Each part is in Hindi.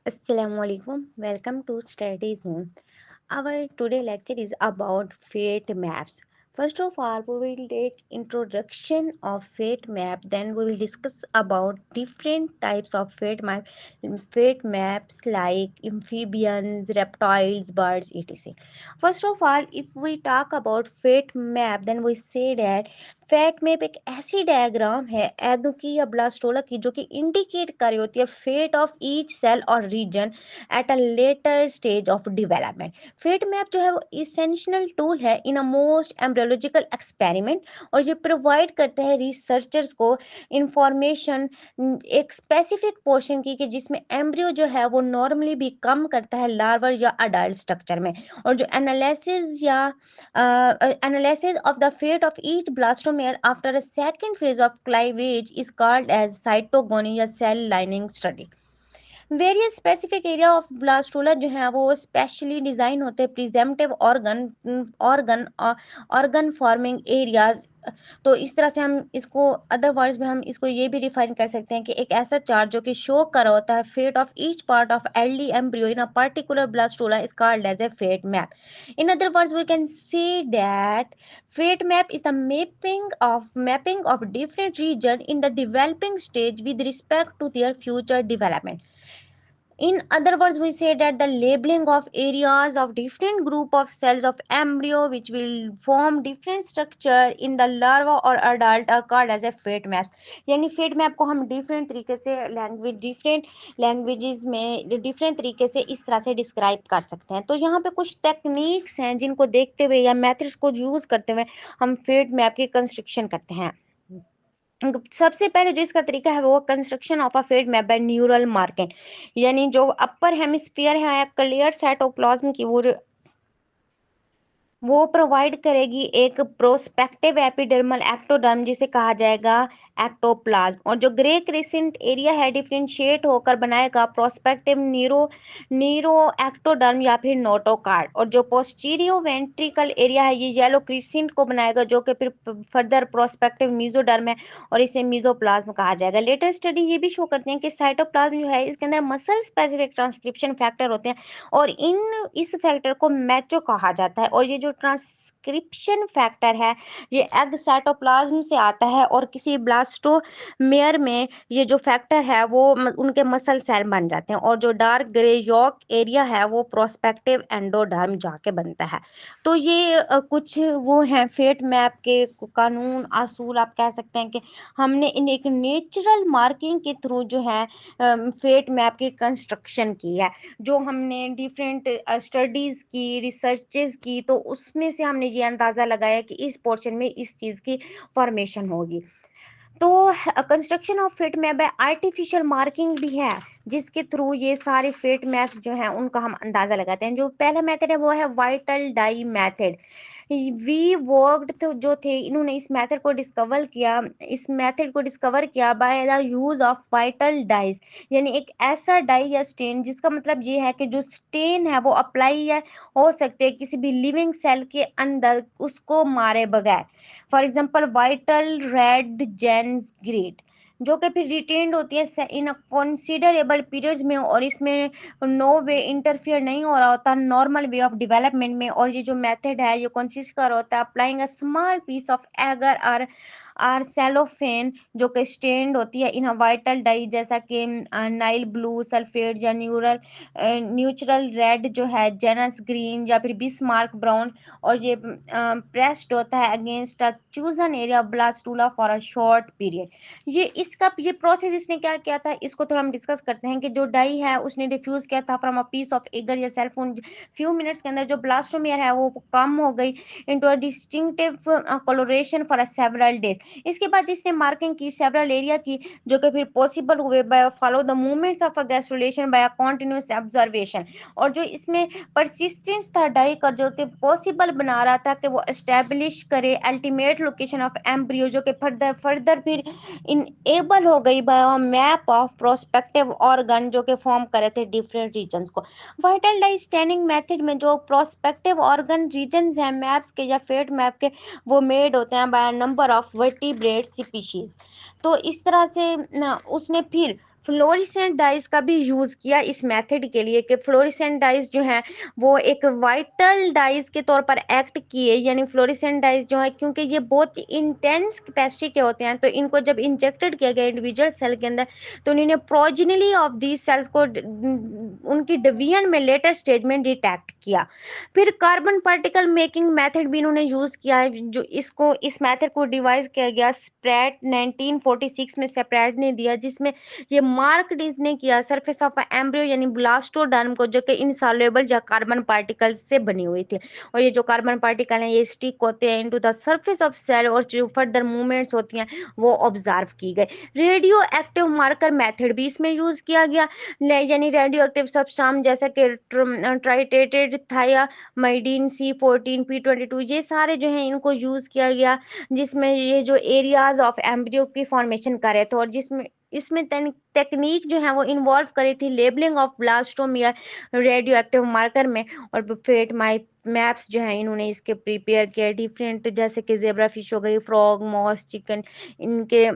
Assalamualaikum. Welcome to Study Zone. Our today lecture is about fate maps. First of all, we will take introduction of fate map. Then we will discuss about different types of fate maps like amphibians, reptiles, birds, etc. First of all, if we talk about fate map, then we say that fat map एक ऐसी डायग्राम है एडो की या ब्लास्टोला की जो कि इंडिकेट कर रही होती है फेट ऑफ ईच सेल और region at a later stage of development. Fate map जो है वो इसेंशियल टूल है in a most embryological experiment और ये प्रोवाइड करता है रिसर्चर्स को इंफॉर्मेशन एक स्पेसिफिक पोर्शन की कि जिसमें एम्ब्रियो जो है वो नॉर्मली भी कम करता है लार्वर या अडल्ट स्ट्रक्चर में। और जो analysis of the fate of each blastomere after a second phase of cleavage is called as cytogony या cell lining study। Various specific area of blastula जो है वो स्पेशली डिजाइन होते हैं प्रिजेम्पटिव ऑर्गन ऑर्गन फॉर्मिंग एरियाज। तो इस तरह से हम इसको अदर वर्ड्स में हम इसको ये भी डिफाइन कर सकते हैं कि एक ऐसा चार्ट जो कि शो कर रहा होता है fate of each part of एल्डी embryo in a particular blastula is called as a fate map. in other words we can say that fate map is the mapping of different region in the developing stage with respect to their future development. In other words, we say that the labeling of areas of different group of cells of embryo which will form different structure in the larva or adult are called as a fate maps। यानी fate map को हम डिफरेंट लैंग्वेजेस में डिफरेंट तरीके से इस तरह से डिस्क्राइब कर सकते हैं। तो यहाँ पे कुछ टेक्निक्स हैं जिनको देखते हुए या मेथड्स को यूज करते हुए हम फेट मैप की कंस्ट्रक्शन करते हैं। सबसे पहले जो इसका तरीका है वो construction of a fate map by neural marking. यानी जो अपर हेमिस्फीयर है क्लियर साइटोप्लाज्म की वो प्रोवाइड करेगी एक प्रोस्पेक्टिव एपिडर्मल एक्टोडर्म जिसे कहा जाएगा एक्टोप्लाज्म। और जो ग्रे क्रिसेंट एरिया है डिफरेंशिएट होकर बनाएगा प्रोस्पेक्टिव नीरो एक्टोडर्म या फिर नोटोकार्ड। और जो पोस्टीरियो वेंट्रिकल एरिया है ये येलो क्रिसेंट को बनाएगा जो कि फिर फर्दर प्रोस्पेक्टिव मीजोडर्म है और इसे मीजोप्लाज्म कहा जाएगा। लेटर स्टडी ये भी शो करते हैं कि साइटोप्लाज्म जो है इसके अंदर मसल स्पेसिफिक ट्रांसक्रिप्शन फैक्टर होते हैं और इस फैक्टर को मैचो कहा जाता है। और ये जो ट्रांसक्रिप्शन फैक्टर है ये एग साइटोप्लाज्म से आता है और किसी ब्लास्टोमेयर में ये जो फैक्टर है वो उनके मसल सेल बन जाते हैं। और जो डार्क ग्रे यॉर्क एरिया है वो प्रोस्पेक्टिव एंडोडर्म जाके बनता है। तो ये कुछ वो हैं फेट मैप के कानून असूल आप कह सकते हैं कि हमने इन एक नेचुरल मार्किंग के थ्रू जो है फेट मैप की कंस्ट्रक्शन की है। जो हमने डिफरेंट स्टडीज की रिसर्चेस की तो उसमें से हमने ये अंदाजा लगाया कि इस पोर्शन में इस चीज की फॉर्मेशन होगी। तो construction of fit map bye artificial marking भी है जिसके थ्रू ये सारे फिट मैप्स जो हैं उनका हम अंदाजा लगाते हैं। जो पहला मेथड है वो है वाइटल डाई मेथड। वी वर्कड तो जो थे इन्होंने इस मेथड को डिस्कवर किया by the use of vital dyes. यानी एक ऐसा डाई या स्टेन जिसका मतलब ये है कि जो स्टेन है वो अप्लाई या हो सकते हैं किसी भी लिविंग सेल के अंदर उसको मारे बगैर। For example vital red Janus green जो कि फिर रिटेन्ड होती है इन कंसिडरेबल पीरियड्स में और इसमें नो वे इंटरफियर नहीं हो रहा होता नॉर्मल वे ऑफ डेवलपमेंट में। और ये जो मेथड है ये कंसिस्ट कर होता है applying a small piece of agar or cellophane जो कि स्टेन्ड होती है इन वाइटल डाई जैसा कि नाइल ब्लू सल्फेट या न्यूट्रल रेड जो है जेनस ग्रीन या फिर बिस्मार्क ब्राउन। और ये प्रेस्ड होता है against a chosen area blastula for a short period. ये प्रोसेस इसने क्या किया था इसको थोड़ा हम डिस्कस करते हैं कि जो डाई है उसने डिफ्यूज किया था from a piece of agar या सेल फोन फ्यू मिनट्स के अंदर जो ब्लास्टोमेयर है वो कम हो गई into a distinctive colouration for a several days. इसके बाद इसने मार्किंग की सेवरल एरिया की जो कि फिर पॉसिबल हुए by follow the movements of a gastrulation by a continuous observation. और जो इसमें परसिस्टेंस था डाई का जो कि पॉसिबल बना रहा था कि वो एस्टेब्लिश करे अल्टीमेट लोकेशन ऑफ एम्ब्रियो जो कि फर्दर फिर इनेबल हो गई by map of prospective organ जो कि फॉर्म करे थे डिफरेंट रीजन्स को। वाइटल डाई स्टैनिंग मेथड में जो प्रोस्पेक्टिव ऑर्गन रीजन्स हैं मैप्स के या फेट मैप के वो मेड होते हैं by number of vertebrate species. तो इस तरह से उसने फिर फ्लोरेसेंट डाइज का भी यूज किया इस मेथड के लिए कि फ्लोरेसेंट डाइज जो है वो एक वाइटल डाइज के तौर पर एक्ट किए, यानी फ्लोरेसेंट डाइज जो है क्योंकि ये बहुत इंटेंस कैपेसिटी के होते हैं, तो इनको जब इंजेक्टेड किया गया इंडिविजुअल सेल के अंदर, तो उन्होंने प्रोजेनिली ऑफ दीज सेल्स को उनकी डिवीजन में लेटर स्टेज में डिटेक्ट किया। फिर कार्बन पार्टिकल मेकिंग मेथड भी इन्होंने यूज किया है, जो इस मेथड को डिवाइस किया गया स्प्रैट 1946 में स्प्रैट ने दिया, जिसमें ये मार्क डीज ने किया सरफेस ऑफ एम्ब्रियो यानी ब्लास्टोडर्म को, जो कि इनसॉल्युबल या कार्बन पार्टिकल से बनी हुई थी, और ये जो कार्बन पार्टिकल हैं ये स्टिक होते हैं into the surface of cell, और जो फर्दर मूवमेंट्स होती हैं वो ऑब्जर्व की गई। रेडियो एक्टिव मार्कर मेथड भी इसमें यूज किया गया, यानी रेडियो एक्टिव सब्सटेंस जैसा कि ट्राइटेटेड थायामाइडिन C14P22, ये सारे जो है इनको यूज किया गया, जिसमें ये जो एरियाज ऑफ एम्ब्रियो की फॉर्मेशन कर रहे थे, और जिसमें इसमें टेक्निक जो है वो इन्वॉल्व करी थी labelling of blastomere radio active marker में, और फेट मैप्स जो है इन्होंने इसके प्रिपेयर किया डिफरेंट, जैसे कि जेब्रा फिश हो गई, फ्रॉग, मॉस, चिकन, इनके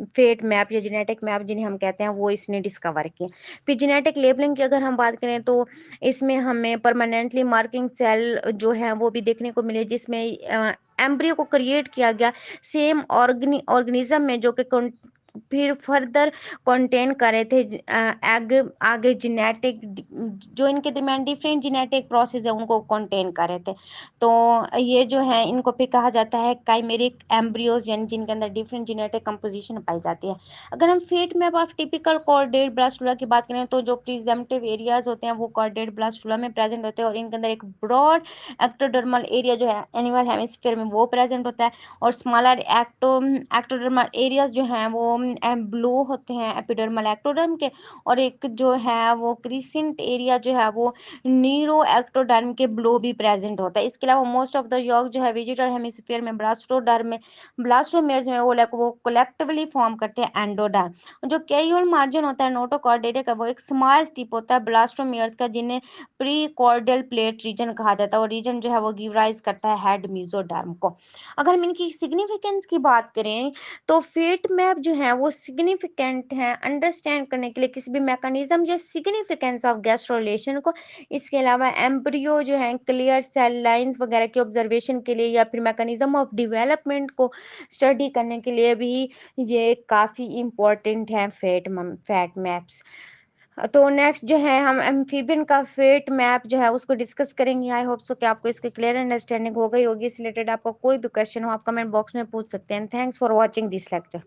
फेट मैप या जेनेटिक मैप जिन्हें हम कहते हैं वो इसने डिस्कवर किए। फिर जेनेटिक लेबलिंग की अगर हम बात करें तो इसमें हमें परमानेंटली मार्किंग सेल जो है वो भी देखने को मिले, जिसमें एम्ब्रियो को क्रिएट किया गया सेम ऑर्गेनिज्म में, जो कि फिर फर्दर कंटेन करे थे एग आगे जेनेटिक, जो इनके दरमियान डिफरेंट जेनेटिक प्रोसेस है उनको कंटेन करे थे। तो ये जो है इनको फिर कहा जाता है काइमेरिक एम्ब्रियोज, यानी जिनके अंदर डिफरेंट जेनेटिक कंपोजिशन पाई जाती है। अगर हम fate map of typical chordate blastula की बात करें तो जो प्रिजम्पटिव एरियाज होते हैं वो कॉर्डेट ब्लास्टुला में प्रेजेंट होते हैं, और इनके अंदर एक ब्रॉड एक्टोडर्मल एरिया जो है एनिमल हेमिस्फीयर में वो प्रेजेंट होता है, और स्मॉलर एक्टोडर्मल एरियाज जो हैं वो ब्लू होते हैं एपिडर्मल एक्टोडर्म के, और एक जो है वो क्रिसेंट एरिया जो है वो नीरो एक्टोडर्म के ब्लू भी प्रेजेंट होता है। इसके अलावा मोस्ट ऑफ द यॉर्क जो है वेजिटल हेमिस्फीयर में ब्लास्टोडर्म में ब्लास्टोमेयर्स में वो कलेक्टिवली फॉर्म करते हैं एंडोडर्म। जो कैरियोल मार्जिन होता है नोटोकॉर्डेटा का वो एक स्मॉल टिप होता है ब्लास्टोमेयर्स का, जिन्हें प्री कॉर्डियल प्लेट रीजन कहा जाता है, और रीजन जो है वो गिव राइज करता है हेड मेसोडर्म को। अगर हम इनकी सिग्निफिकेंस की बात करें तो फेट मैप जो है वो सिग्निफिकेंट है अंडरस्टैंड करने के लिए किसी भी मैकेनिज्म या सिग्निफिकेंस ऑफ गैस्ट्रोलेशन को। इसके अलावा एम्ब्रियो जो है क्लियर सेल लाइंस वगैरह के ऑब्जर्वेशन के लिए, या फिर मैकेनिज्म ऑफ डेवलपमेंट को स्टडी करने के लिए भी ये काफ़ी इम्पोर्टेंट है फैट मैप्स। तो नेक्स्ट जो है हम एम्फीबियन का फेट मैप जो है उसको डिस्कस करेंगे। आई होप सो कि आपको इसकी क्लियर अंडरस्टैंडिंग हो गई होगी। इस रिलेटेड आपका कोई भी क्वेश्चन हो आप कमेंट बॉक्स में पूछ सकते हैं। Thanks for watching this lecture.